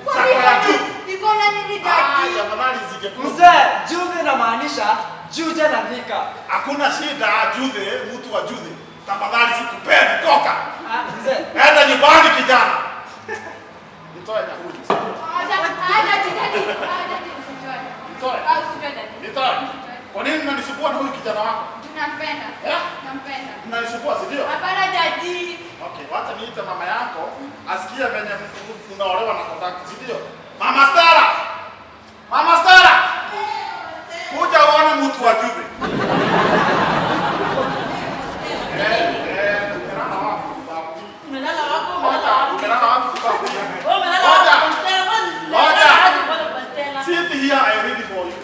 Kwa Sako ya Jude. niko na nini daddy? Jamani zingekuwa. Mzee, Jude inamaanisha Jude na Thika. Hakuna shida Jude, mtu wa Jude. Tafadhali sikupendi, toka. Mzee. Enda nyumbani kijana. Nitoe na huyu. Nitoe. Kwa nini mnanisumbua na huyu kijana wako? Tunampenda. Eh? Nampenda. Mnanisumbua si ndio? Hapana daddy. Okay, wacha niite mama yako asikie venye unaolewa na conductor, si ndio? Mama Stara! Mama Stara! Kuja uone mtu wa Juve. Umelala wapi babu? Umelala wapi? Umelala wapi babu? Wewe umelala wapi? Ngoja. Bastela. Sit here, I am ready for you.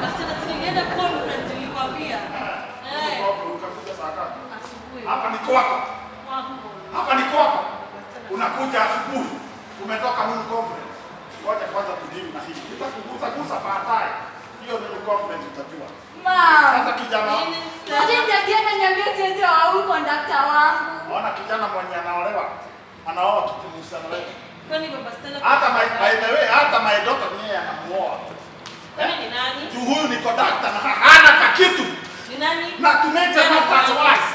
Bastela, sinienda conference nilikwambia. Ukakuja saa ngapi? Asubuhi. Hapa ni kwako. Wako. Hapa ni kwako. Unakuja asubuhi. Umetoka nini conference? Ngoja kwanza tudili na hili. Nitakugusa baadaye. Hiyo ni conference utajua. Mom. Sasa kijana. Daddy ananiambia siwezi oa huyu conductor wangu. Ona kijana mwenye anaolewa. Anaoa kitu wetu. Kwani baba Stella? Hata by the way, hata my daughter ni yeye anamuoa. Kwani ni nani? Juu huyu ni conductor na hana kakitu. Ni nani? Na to make the matter worse.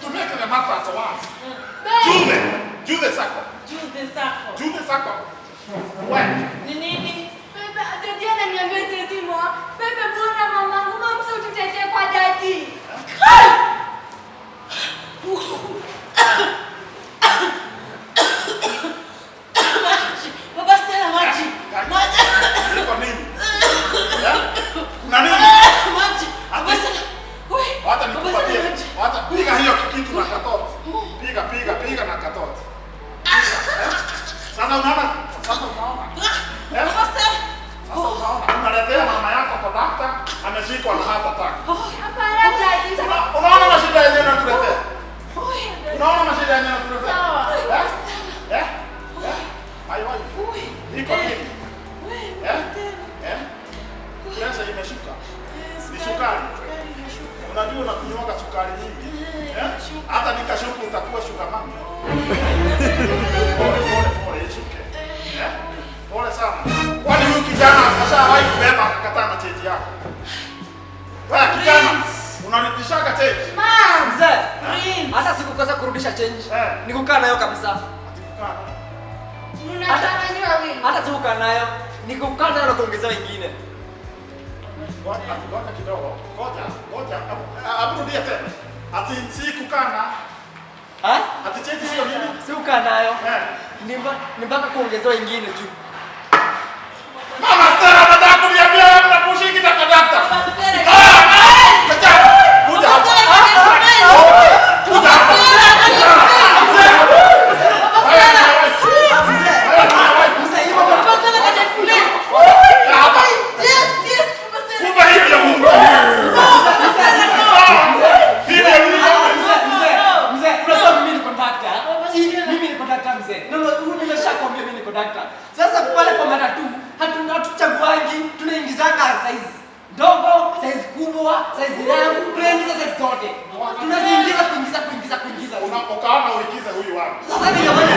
To make the matter worse. Jude Sako. Jude Sako. Jude Sako. Wewe. Ni nini? Bebe, daddy ananiambia siwezi moa. Bebe, mbona mamangu mamsa ututetee kwa daddy? Baba Stella, maji. Maji. Iko nini? Kuna nini? Maji. Baba Stella. Wacha nikupatie. Wacha piga hiyo kitu na katoto. Piga na katoto. Sasa unaona? Baba Stella. Sasa unaona? Unaletea mama yako conductor ameshikwa na heart attack. Hapana daddy. Unaona mashida yenyewe yanatuletea? Unaona mashida yenyewe yanatuletea? Eh? Ai wewe. Iko nini? Pesa imeshuka. Ni sukari. Unajua unakunywa sukari nyingi. Hata nikashuku utakuwa sugar mama. Pole ishuke. Pole sana. Kwani huyu kijana ashawahi kubeba akakataa na cheji yako? Wewe kijana, unarudishaga cheji? Mom. Mzee. Hata sikukosa kurudisha change. Nikukaa nayo kabisa. Mnataka ni wawili. Hata sikukaa nayo. Nikukaa nayo na kuongeza wengine. Ngoja kidogo. Ngoja. Aburudia tena. Ati si kukana. Ati cheji sio nini? Sikukaa nayo. Ni mpaka kuongeza wengine juu. Mama Stella anataka kuniambia wewe unapushiki na conductor. Kuja hapa. Mimi ni conductor mzee. Nimeshakwambia mimi ni conductor. kubwa, size refu, tunaingiza size zote. Tunaziingiza kuingiza. Ukaona uigize huyu wangu. Sasa ndio maana.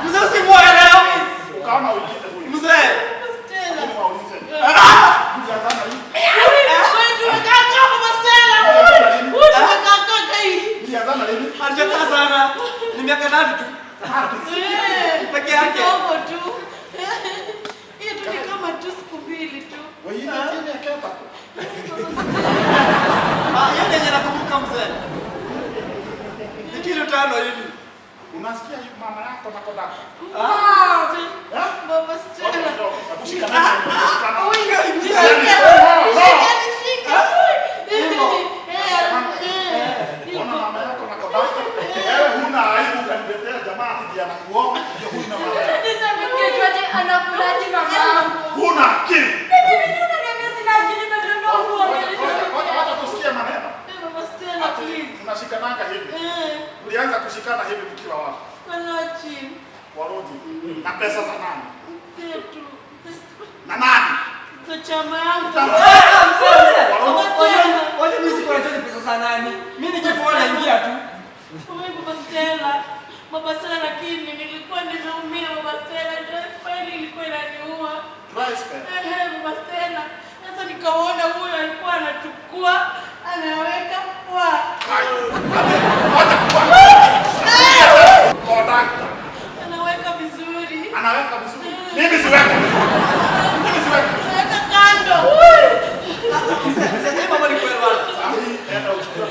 Mzee usimwone leo. Ukaona uigize huyu. Mzee. Stella. Muulize. Mjazana hivi. Wewe tumekaa Mama Stella. Tumekaa hii. Mjazana hivi. Hajakaa sana. Ni miaka 3 tu. Peke yake. Kidogo tu. Hiyo tu ni kama tu siku 2 tu. Wewe hii ni ya kapa. Yeye ndiye anakumbuka mzee. Ni kilo 5 hivi. Unasikia mama yako na kodaka? Mama Stella. Kushikana. Ona mama yako na kodaka. Wewe huna aibu kaniletea jamaa ati anakuoa, ndio huna mama. Huna akili. Wacha tusikie maneno. Mama Stella, please. Tunashikananga hivi. Ulianza kushikana hivi mkiwa wapi? Wanachi. Warodi. Na pesa za nani? Zetu. Na nani? Za chama yangu. Wacha mimi sikuwa najua pesa za nani. Mimi ningepoa naingia tu. Mama Stella, lakini nilikuwa nimeumia Mama Stella, dress pale ilikuwa inaniuma. Mama Stella, sasa nikaona huyo alikuwa anachukua, anaweka kwa. Anaweka vizuri. Anaweka vizuri. Mimi siweka. Anaweka kando. Sasa mama ni kweli bwana. Sahi, enda uchukue.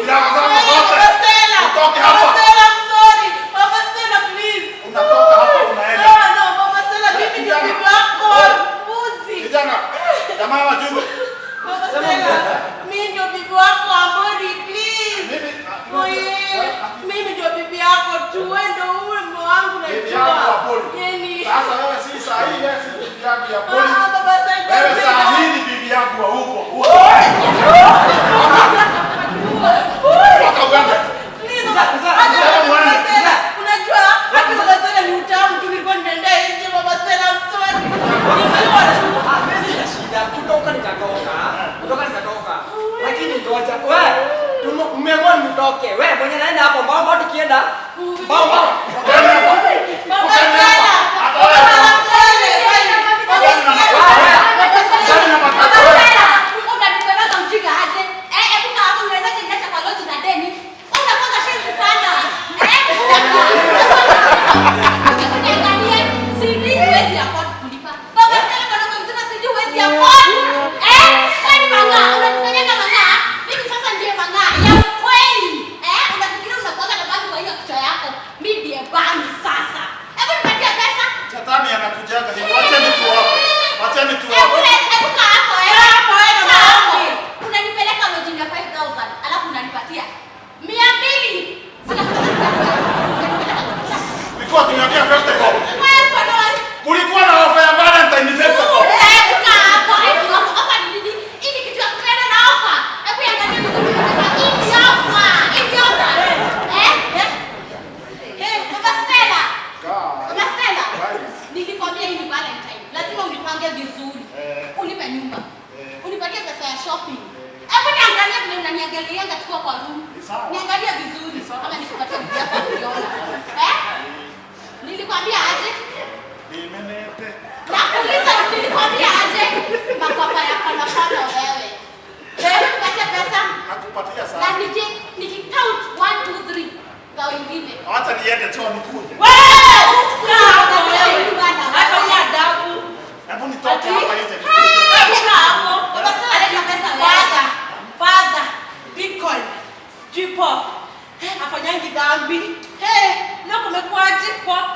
Mama Stella. Utoke hapa. Mama Stella, I'm sorry. Mama Stella, please. Unatoka hapa unaenda. No, Mama Stella, mimi ndio bibi yako. Mbuzi. Kijana, jamaa wajue. Mama Stella, mimi ndio bibi wako Ambodi, please. Mimi ndio bibi yako tu, wewe ndio ule mume wangu na Bibi yako wa poli. Sasa wewe si sahi, wewe si bibi yako ya poli. Baba Stella. Wewe sahi ni bibi yako wa huko. Unajua hata Mama Stella ni utamu, tulikuwa tunaenda nje Mama Stella, I'm sorry. Kutoka. Lakini ngoja wewe. Umeamua mtoke. Wewe mwenye naenda hapo mbao tukienda. Mbao. Mama Stella. Shetani anakujaga hivi. Wacheni tu hapo. Wacheni tu hapo. Unanipeleka lodging ya 5,000 alafu unanipatia 200. Ulikuwa tunaambia festival. Kulikuwa na ofa ya Valentine festival. Nilikwambia hii ni Valentine. Lazima unipange vizuri. Unipe nyumba. Unipatie pesa ya shopping. Hebu niangalie vile unaniangalia tukua kwa room. Niangalia vizuri. Kama nikupatia bibi yako ukiona. Nilikwambia aje? Nimenepe. Nakuuliza nilikwambia aje? Makwapa yako na pana wewe. Wewe unipatie pesa. Nakupatia Na sana. nikicount 1 2 3 za wengine. Hata niende choo nikuje. Hata una adabu. Hebu nitoke hapa nje. Father, Bitcoin, G-pop, afanyangi dhambi. Leo kumekuaje pop?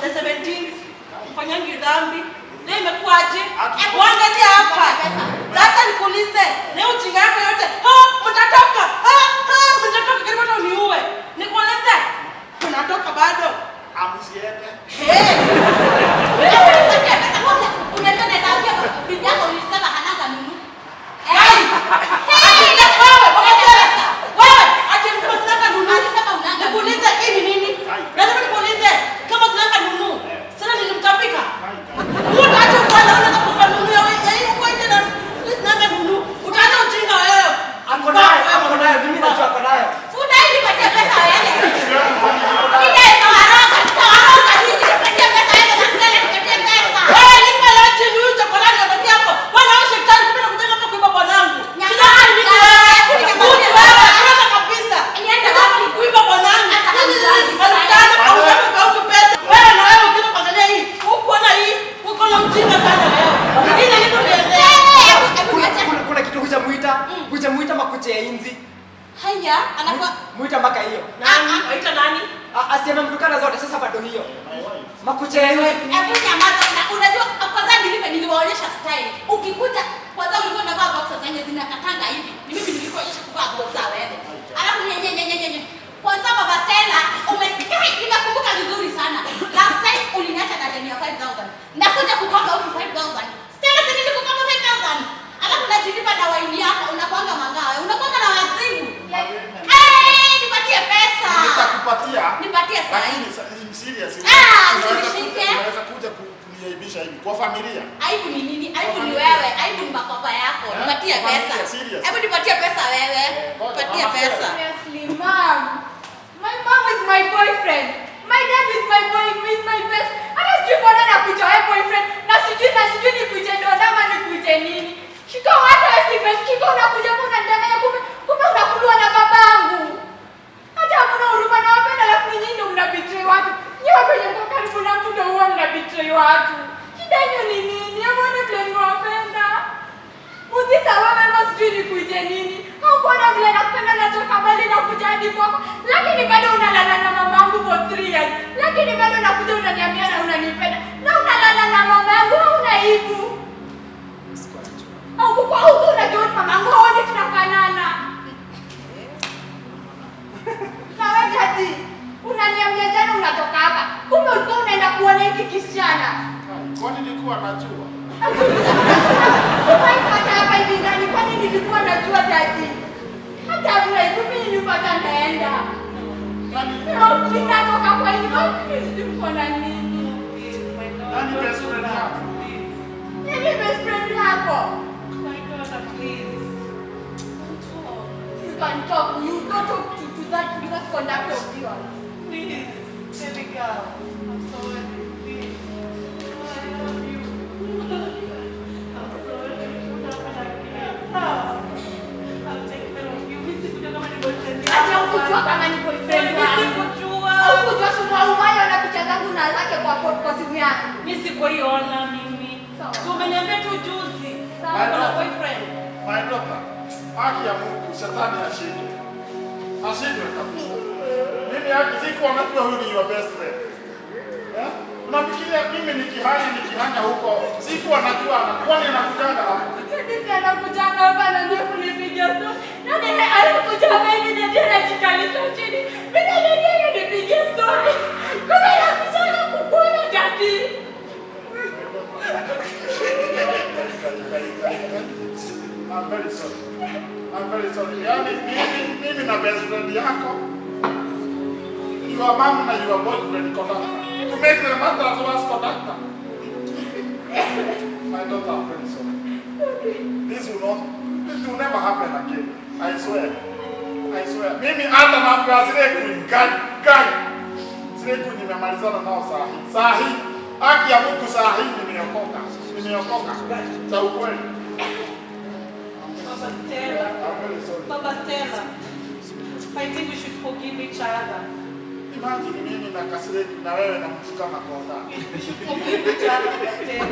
The 17th, afanyangi dhambi. Leo imekuaje? Waangalia hapa. Sasa nikuulize, leo ujinga yako yote, mtatoka karibu hata uniue. Nikuulize, tunatoka bado? Amusiende. Nikuulize hii ni nini? Lazima nikuulize kama zinanga nunu. Sana nilimtapika. Kuna kitu hujamuita makucha ya inzi. Haya, anakuwa Muita mpaka hiyo. nani? Aita nani? Asiema mtukana zote sasa bado hiyo. Makucha ya inzi. Hebu nyamaza. Unajua kwanza niliwaonyesha style. Ukikuta kwanza ulikuwa unavaa boxers zenye zinakatanga hivi. Ni mimi nilikuonyesha kuvaa boxers wewe. Alafu nyenye. Kwanza Baba Stella, nimekumbuka vizuri sana. Last time uliniacha na deni ya 5,000. Nakuja kukopa huko 5,000. Stella sasa nilikukopa 5,000. Alafu najilipa na waini yako, unapanga mangawe. Unapanga na wazimu. Nipatie pesa. Nitakupatia. Nipatie sasa. Lakini serious. Unaweza kuja kuniaibisha hivi kwa familia. Aibu ni nini? Aibu ni wewe. Aibu ni makopa yako. Nipatie pesa. Hebu nipatie pesa wewe. Nipatie pesa. Seriously, mom. My mom is my boyfriend. My dad is my best. Hata sijui mbona nakuita wewe boyfriend. Na sijui nikuite dada ama nikuite nini. Shika hata wewe shika unakuja mbona ndani kumbe unakulwa na babangu. Hata hamna huruma na wapenda alafu nyinyi ndio mnabitray watu. Nyinyi watu wenye mko karibu na mtu ndio huwa mnabitray watu. Shida yenu ni nini? Hamna vile mwapenda. Muzita wewe sijui nikuite nini. Hakuona vile nakupenda natoka mbali na kuja hadi kwako. Lakini bado unalala na mamangu for 3 years. Lakini bado nakuja unaniambia na unanipenda. Na unalala na mamangu hauna aibu. Au kwa unajua mamangu haoni tunafanana. Na wewe kati unaniambia jana unatoka hapa. Kumbe ulikuwa unaenda kuona hiki kisichana. Kwani nilikuwa najua? Hata hapa hivi ndani kwani nilikuwa najua dadi. Hata vile mimi nilipata naenda. Ninatoka kwa hiyo mko na nini? Nani best friend yako? Nini best friend yako? My daughter, please. You can talk. You don't talk to that conductor of yours. Please, let me go. I'm sorry. Please. I love you. I'm sorry. I'll take care of you. Mimi sikujua kama ni boyfriend yako. Acha ukujua kama ni boyfriend wangu. Sikujua. Ukujua suma umayo na picha zangu na zake kwa simu yako. Mimi sikuiona mimi. Sawa. Tu umeniambia tu juzi. Sawa. Kuna boyfriend. My daughter, haki ya Mungu, shetani ashindwe. Ashindwe kabisa. Mimi haki sikuwa najua huyu ni your best friend. Unafikiria mimi nikihanya huko, sikuwa najua kwani anakujanga hapo. Ndio anakujanga hapa na ndio kunipigia tu. Nani anakujanga hivi ndio anajikalisha chini. Mimi ndio nipigia story. Kama anakujanga kukuona dadi. I'm very sorry. Yaani mimi na best friend yako, your mom na your boyfriend conductor. To make the matter worse, conductor. My daughter, I'm very sorry. This will never happen again. I swear. Mimi hata mambo ya zile gani. Zile nimemalizana nao saa hii. Haki ya Mungu saa hii nimeokoka. Cha ukweli. Baba Stella. I'm very sorry. Baba Stella. I think we should forgive each other. Imagine mimi na kasireti na wewe na mtu kama konda. Forgive each other, Baba Stella.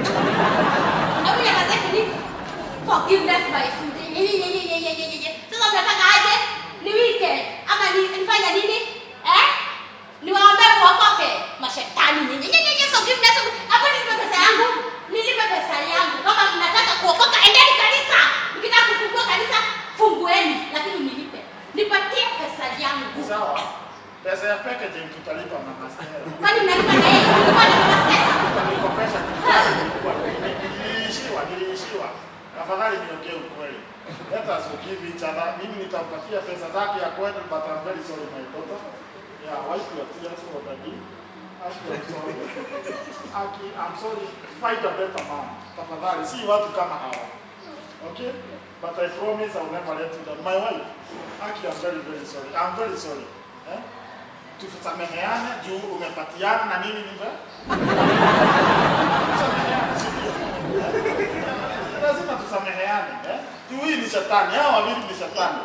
Au yanataka nini? Forgiveness by food. Sasa mnataka aje? Ni weekend ama nifanya nini? Niwaombe muokoke mashetani nyinyi. Forgiveness. Hapo nilipe pesa yangu. Nilipe pesa yangu. Kama mnataka kuokoka endeni kanisa. Mkitaka kufungua kanisa fungueni, lakini nilipe. Nipatie pesa yangu. Sawa. Pesa ya packaging tutalipa na Stella. Kwani mnalipa na yeye? Kwa nini Stella? Tulikopesha niliishiwa. Afadhali niongee ukweli. Let us forgive each other. Mimi nitampatia pesa zake ya kwenda, but I'm very sorry my daughter. Yeah, wipe your tears for daddy. I'm sorry. Find a better man. Tafadhali, si watu kama hawa. Okay? But I promise I will never let you down. My wife, Aki, I'm very sorry. I'm very sorry. Tusameheane juu umepatiana na mimi nive. Lazima tusameheane. Juu hii ni shetani. Hao wawili ni shetani.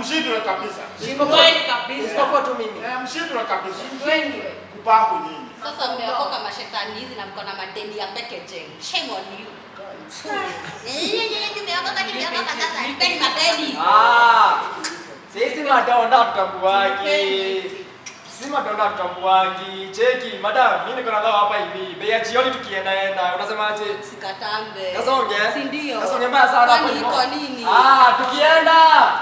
Mshindwe kabisa. Kweli kabisa. Siko tu mimi. Mshindwe kabisa. Kweli. Kupaku nini? Sasa mmeokoka mashetani hizi na mko na madeni ya packaging. Shame on you. Tumeokoka sasa. Nipeni mapeni. Sisi madonda tutambuagi. Si madonda tutambuagi. Cheki, madam, mimi niko na dawa hapa hivi. Bei ya jioni tukienda. Unasemaje? Sikatambe. Kasonge? Si ndio? Kasonge mbaya sana hapo. Kwani iko nini? Tukienda.